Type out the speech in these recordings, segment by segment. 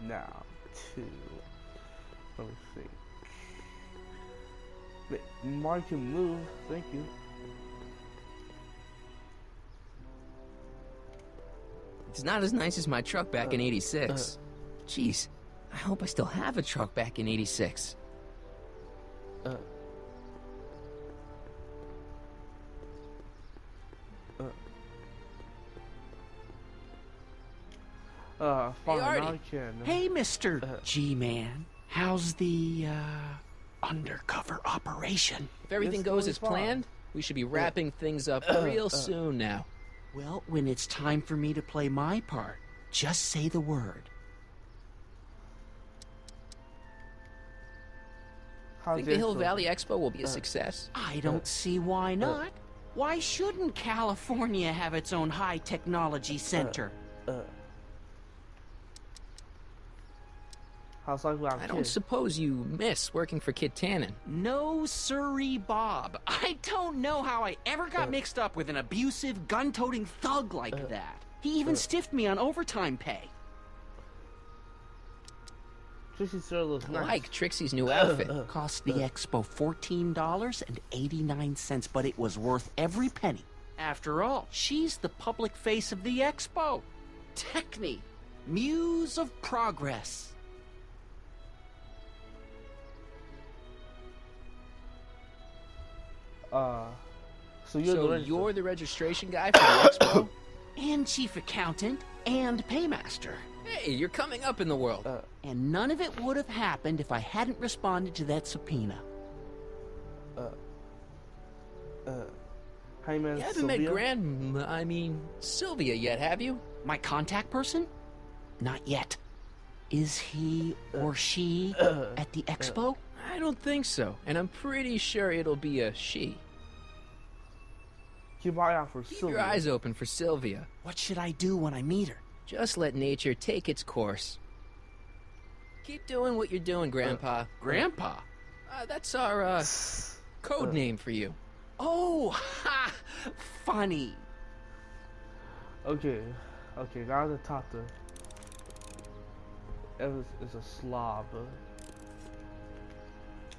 Now, 2. Let me see. Wait, Mark can move. Thank you. It's not as nice as my truck back in '86. Jeez, I hope I still have a truck back in '86. Hey, Fine, Artie. I can. Hey, Mr. G-Man. How's the, undercover operation? If everything It's goes really as fun. planned, we should be wrapping things up real soon now. Well, when it's time for me to play my part, just say the word. How's Think the your Hill silver? Valley Expo will be a success? I don't see why not. Why shouldn't California have its own high-technology center? How's life without I don't kids? suppose you miss working for Kid Tannen. No siree, Bob. I don't know how I ever got mixed up with an abusive, gun-toting thug like that. He even stiffed me on overtime pay. Trixie sure looks I nice. like Trixie's new outfit. Cost the expo $14.89, but it was worth every penny. After all, she's the public face of the expo. Techni, Muse of Progress. So you're So the you're the registration guy for the expo? And chief accountant and paymaster. Hey, you're coming up in the world. And none of it would have happened if I hadn't responded to that subpoena. Hey man, You haven't met Sylvia? Sylvia yet, have you? My contact person? Not yet. Is he or she at the expo? I don't think so, and I'm pretty sure it'll be a she. Keep an eye out for Keep Sylvia. your eyes open for Sylvia. What should I do when I meet her? Just let nature take its course. Keep doing what you're doing, Grandpa. Grandpa? That's our, code name for you. Oh, ha! Funny. Okay, gotta talk to. Evans is a slob.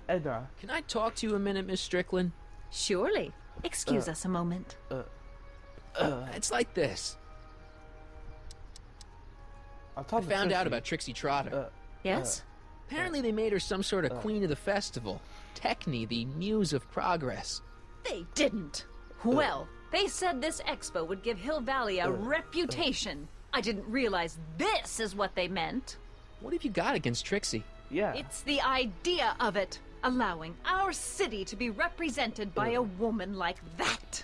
Edna, Can I talk to you a minute, Miss Strickland? Surely. Excuse us a moment. It's like this. I'll I talk to found out Trixie. about Trixie Trotter. Yes? Apparently they made her some sort of queen of the festival. Techni, the muse of progress. They didn't. Well, they said this expo would give Hill Valley a reputation. I didn't realize this is what they meant. What have you got against Trixie? Yeah. It's the idea of it. Allowing our city to be represented by a woman like that.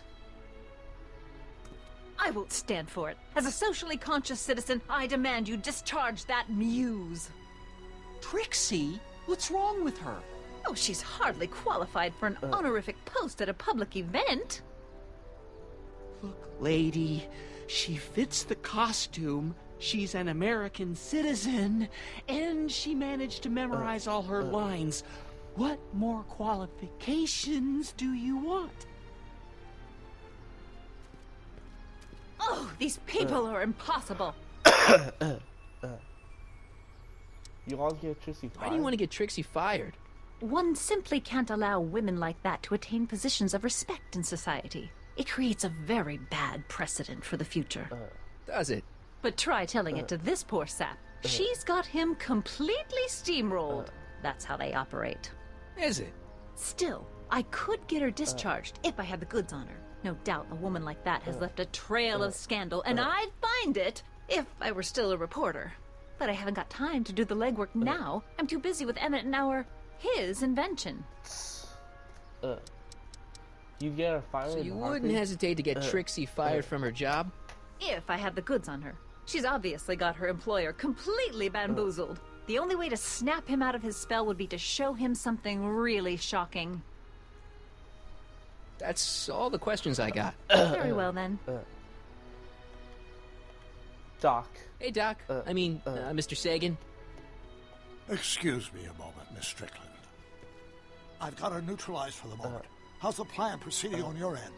I won't stand for it. As a socially conscious citizen, I demand you discharge that muse. Trixie? What's wrong with her? Oh, she's hardly qualified for an honorific post at a public event. Look, lady, she fits the costume. She's an American citizen, and she managed to memorize all her lines. What more qualifications do you want? Oh, these people are impossible. You all get Trixie Why do you want to get Trixie fired? One simply can't allow women like that to attain positions of respect in society. It creates a very bad precedent for the future. Does it? But try telling it to this poor sap. She's got him completely steamrolled. That's how they operate. Is it? Still, I could get her discharged if I had the goods on her. No doubt a woman like that has left a trail of scandal, and I'd find it if I were still a reporter. But I haven't got time to do the legwork now. I'm too busy with Emmett and his invention. You get her fired. So in you a wouldn't heartbeat? hesitate to get Trixie fired from her job? If I had the goods on her. She's obviously got her employer completely bamboozled. The only way to snap him out of his spell would be to show him something really shocking. That's all the questions I got. Very well then. Doc. Hey, Doc. Mr. Sagan. Excuse me a moment, Miss Strickland. I've got her neutralized for the moment. How's the plan proceeding on your end?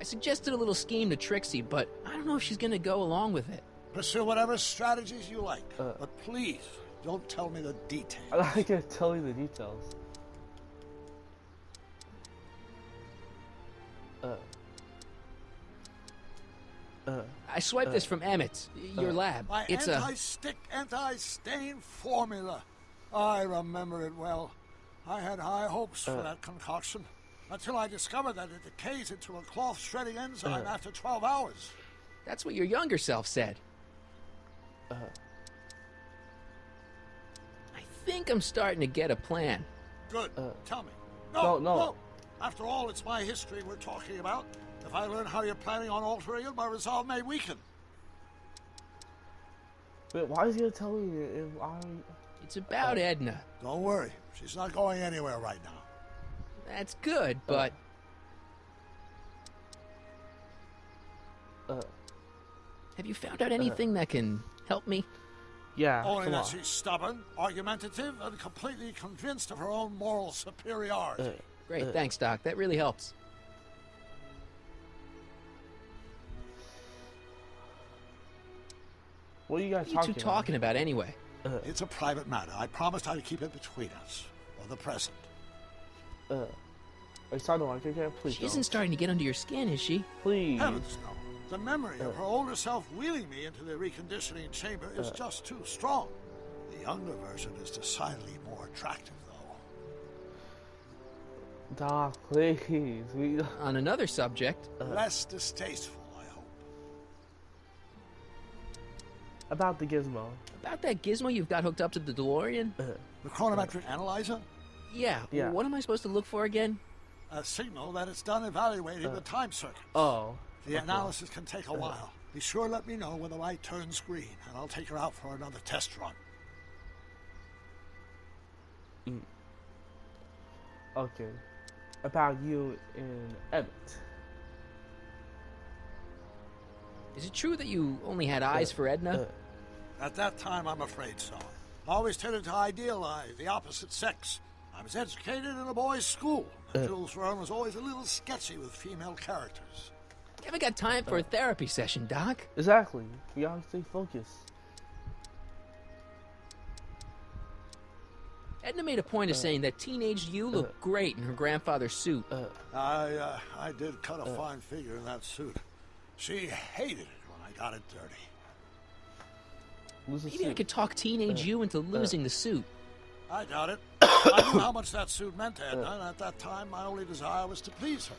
I suggested a little scheme to Trixie, but I don't know if she's gonna go along with it. Pursue whatever strategies you like, but please don't tell me the details. I can't tell you the details. I swiped this from Emmett, your lab. My It's anti-stick, anti-stain formula. I remember it well. I had high hopes for that concoction, until I discovered that it decays into a cloth-shredding enzyme after 12 hours. That's what your younger self said. I think I'm starting to get a plan. Good. Tell me. No. After all, it's my history we're talking about. If I learn how you're planning on altering it, my resolve may weaken. Wait, why is he gonna tell me if I... It's about Edna. Don't worry. She's not going anywhere right now. That's good, but... Have you found out anything that can help me? Yeah, Only come that on. she's stubborn, argumentative, and completely convinced of her own moral superiority. Great, thanks, Doc. That really helps. What are you guys What are you two talking talking about anyway? It's a private matter. I promised I'd keep it between us, for the present. Are you starting to like her again? Please She don't. isn't starting to get under your skin, is she? Please. Heavens, no. The memory of her older self wheeling me into the reconditioning chamber is just too strong. The younger version is decidedly more attractive, though. Doc, please. We... On another subject, Less distasteful, I hope. About the gizmo. about that gizmo you've got hooked up to the DeLorean? The chronometric analyzer? Yeah, Yeah. what am I supposed to look for again? A signal that it's done evaluating the time circuits. Oh. The analysis can take a while. Be sure to let me know when the light turns green, and I'll take her out for another test run. Okay. About you and Emmett. Is it true that you only had eyes for Edna? At that time, I'm afraid so. I always tended to idealize the opposite sex. I was educated in a boys' school. Jules Verne was always a little sketchy with female characters. You haven't got time for a therapy session, Doc. Exactly. We gotta stay focused. Edna made a point of saying that teenage you looked great in her grandfather's suit. I did cut a fine figure in that suit. She hated it when I got it dirty. Lose the Maybe I suit. could talk teenage you into losing the suit. I doubt it. I knew how much that suit meant to Edna, and at that time, my only desire was to please her.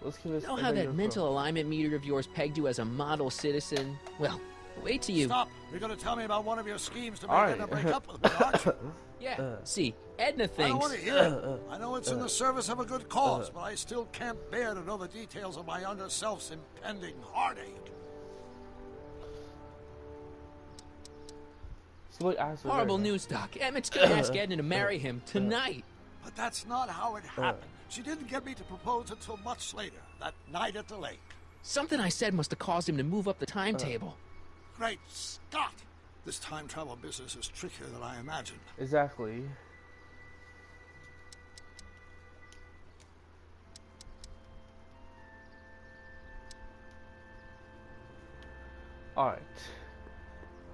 Let's give this You know how that mental alignment meter of yours pegged you as a model citizen? Well, wait till you... Stop! You're going to tell me about one of your schemes to make All right. Edna break up with me, aren't you? Yeah, see, Edna I don't thinks... want to hear it. I know it's in the service of a good cause, but I still can't bear to know the details of my younger self's impending heartache. So wait, ask her Horrible later. news, Doc. Emmett's gonna ask Edna to marry him tonight. But that's not how it happened. She didn't get me to propose until much later, that night at the lake. Something I said must have caused him to move up the timetable. Great Scott! This time travel business is trickier than I imagined. Exactly. Alright.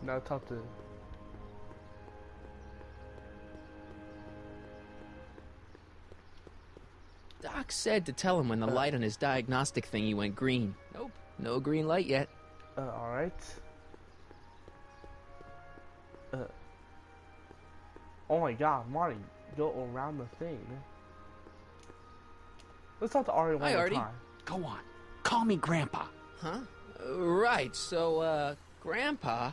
Now talk to... Doc said to tell him when the light on his diagnostic thingy went green. Nope, no green light yet. Alright. Oh my god, Marty, go around the thing. Let's talk to Artie one Hi, more Artie. time. Go on. Call me Grandpa. Huh? Right, so, Grandpa...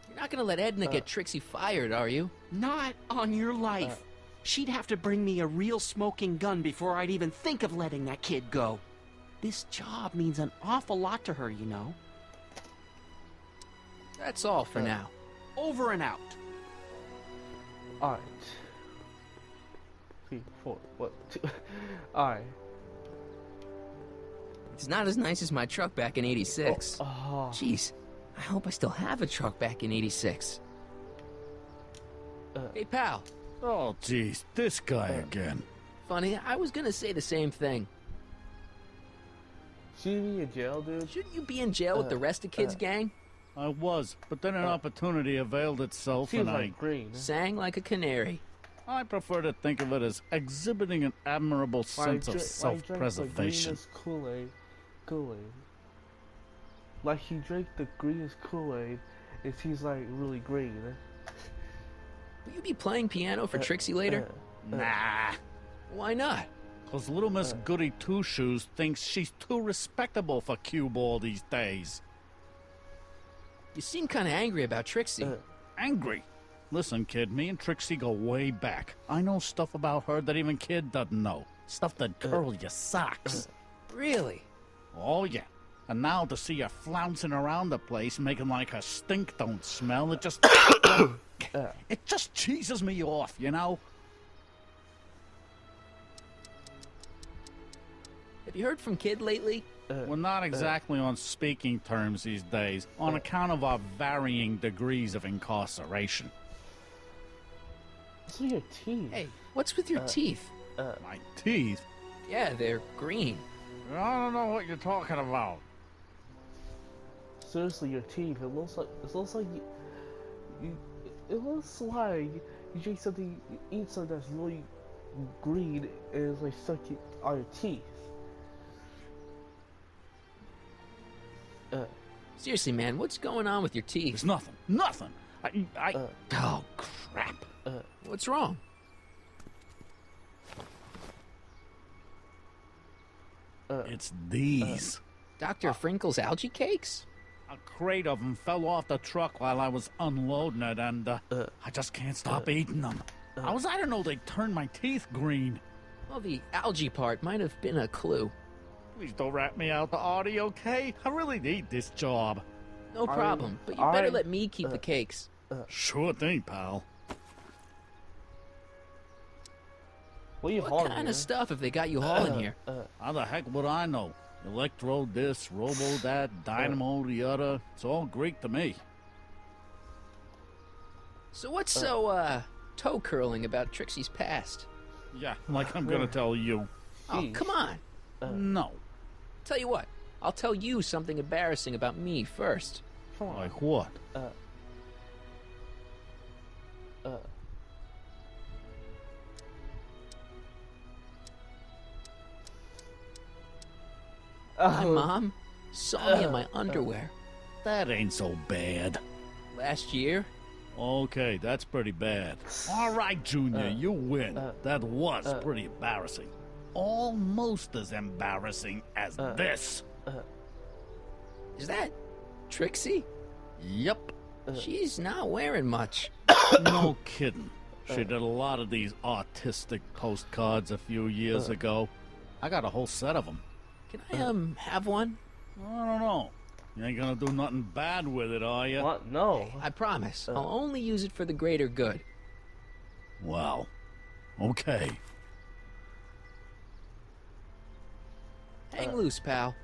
You're not gonna let Edna get Trixie fired, are you? Not on your life. She'd have to bring me a real smoking gun before I'd even think of letting that kid go. This job means an awful lot to her, you know. That's all for now. Over and out. Alright. 3, 4, what? 2. Alright. It's not as nice as my truck back in 86. Oh. Jeez, I hope I still have a truck back in 86. Hey, pal, Oh, jeez, this guy again. Funny, I was gonna say the same thing. Should you be in jail, dude? Shouldn't you be in jail with the rest of Kid's gang? I was, but then an opportunity availed itself, She was and like green. Sang like a canary. I prefer to think of it as exhibiting an admirable sense of Like self-preservation. the greenest Kool-Aid. Like he drank the greenest Kool-Aid, and she's like really green. Will you be playing piano for Trixie later? Nah, Why not? because little Miss Goody Two-Shoes thinks she's too respectable for cue ball these days. You seem kind of angry about Trixie. Angry. Listen, kid, me and Trixie go way back. I know stuff about her that even Kid doesn't know. Stuff that curl your socks. Really? Oh, yeah. And now to see her flouncing around the place, making like her stink don't smell, it just... it just cheeses me off, you know? Have you heard from Kid lately? We're not exactly on speaking terms these days, on account of our varying degrees of incarceration. What's with your teeth? Hey, what's with your teeth? My teeth? Yeah, they're green. I don't know what you're talking about. Seriously, your teeth. It looks like it looks like you drink something, you eat something that's really green, and it's like stuck on your teeth. Seriously, man, what's going on with your It's teeth? nothing. Nothing. Oh, crap. What's wrong? It's these. Dr. Frinkle's algae cakes? A crate of them fell off the truck while I was unloading it, and I just can't stop eating them. I didn't know they turned my teeth green. Well, the algae part might have been a clue. Please don't rat me out the audio, okay? I really need this job. No problem, but you better let me keep the cakes. Sure thing, pal. What are you What hauling kind here? of stuff have they got you hauling here? How the heck would I know? Electro this, Robo that, Dynamo the other. It's all Greek to me. So what's so, toe curling about Trixie's past? Yeah, like I'm gonna tell you. Oh, Jeez. come on. No. Tell you what, I'll tell you something embarrassing about me first. Come on. Like what? My mom saw me in my underwear That ain't so bad. last year. Okay, that's pretty bad. All right, Junior, you win. That was pretty embarrassing. Almost as embarrassing as this. Is that Trixie? Yep. She's not wearing much. No kidding. She did a lot of these artistic postcards a few years ago. I got a whole set of them. Can I, have one? I don't know. You ain't gonna do nothing bad with it, are you? What? No. I promise. I'll only use it for the greater good. Well, okay. Hang loose, pal.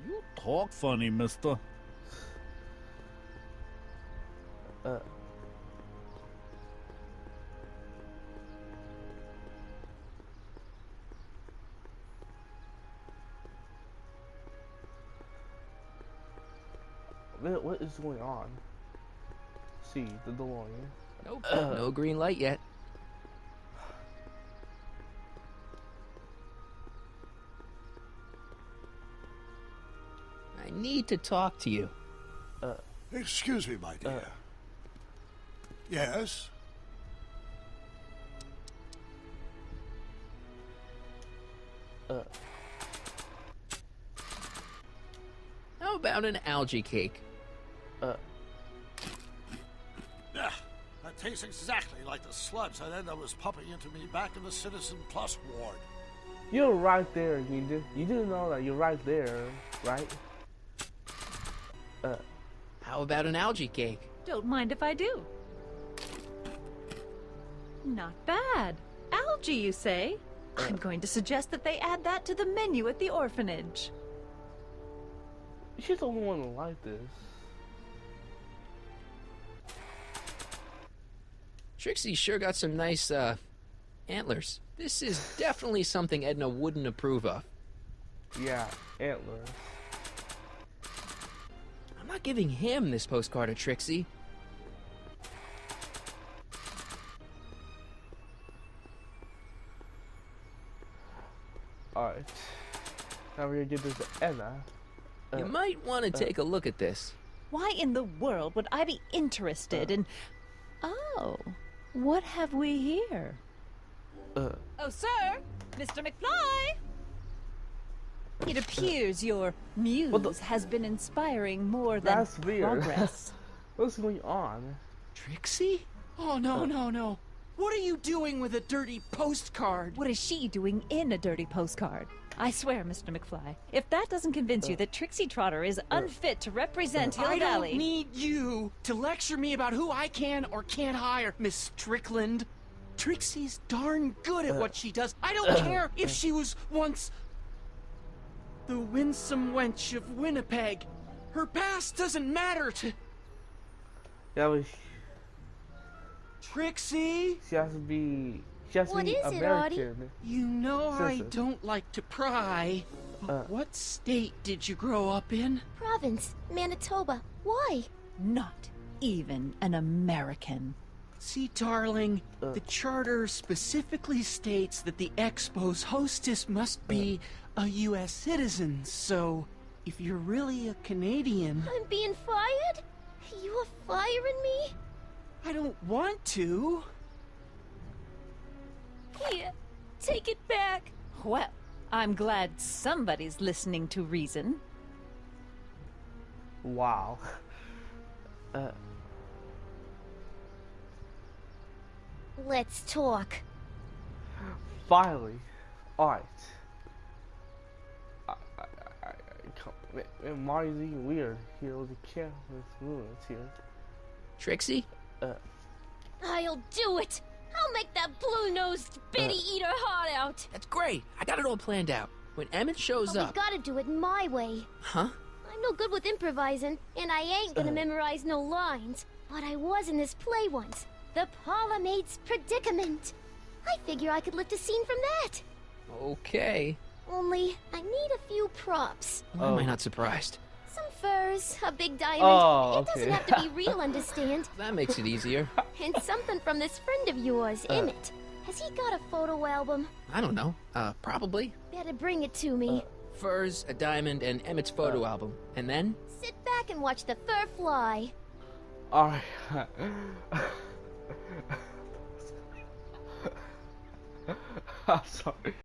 You talk funny, mister. What is going on? See, the DeLorean. Nope, no green light yet. I need to talk to you. Excuse me, my dear. Yes? How about an algae cake? Yeah, that tastes exactly like the sludge that Enda was pumping into me back in the Citizen Plus ward. You're right there. You didn't know that you're right there, right? How about an algae cake? Don't mind if I do. Not bad. Algae, you say? I'm going to suggest that they add that to the menu at the orphanage. She's the only one to like this. Trixie sure got some nice, Antlers. This is definitely something Edna wouldn't approve of. Yeah, antlers. I'm not giving him this postcard of Trixie. Alright. Now we're gonna give this to Edna. You might want to take a look at this. Why in the world would I be interested in... Oh, what have we here? Oh, sir! Mr. McFly! It appears your muse has been inspiring more than That's weird. progress. What's going on? Trixie? Oh, no, no, no. What are you doing with a dirty postcard? What is she doing in a dirty postcard? I swear, Mr. McFly, if that doesn't convince you that Trixie Trotter is unfit to represent Hill I Valley... don't need you to lecture me about who I can or can't hire, Miss Strickland. Trixie's darn good at what she does. I don't care if she was once the winsome wench of Winnipeg. Her past doesn't matter to... Yeah, but Trixie? she has to be... She has to What be is it, Audie? American. You know I Sister. don't like to pry. But what state did you grow up in? Province, Manitoba. Why? Not even an American. See, darling, the charter specifically states that the Expo's hostess must be a U.S. citizen, so if you're really a Canadian... I'm being fired? You are firing me? I don't want to. Here, take it back. Well, I'm glad somebody's listening to reason. Wow. Let's talk. Finally. Alright. And Marty's even weird here with the cameras ruins here. Trixie? I'll do it. I'll make that blue-nosed bitty eat her heart out. That's great. I got it all planned out. When Emmett shows But we up... gotta do it my way. Huh? I'm no good with improvising, and I ain't gonna memorize no lines. But I was in this play once. The Parlor-Maid's Predicament. I figure I could lift a scene from that. Okay. Only, I need a few props. Why am I not surprised? Some furs, a big diamond. Oh, It doesn't okay. have to be real, understand? That makes it easier. And something from this friend of yours, Emmett. Has he got a photo album? I don't know. Probably. Better bring it to me. Furs, a diamond, and Emmett's photo album. And then? Sit back and watch the fur fly. Alright. I'm sorry.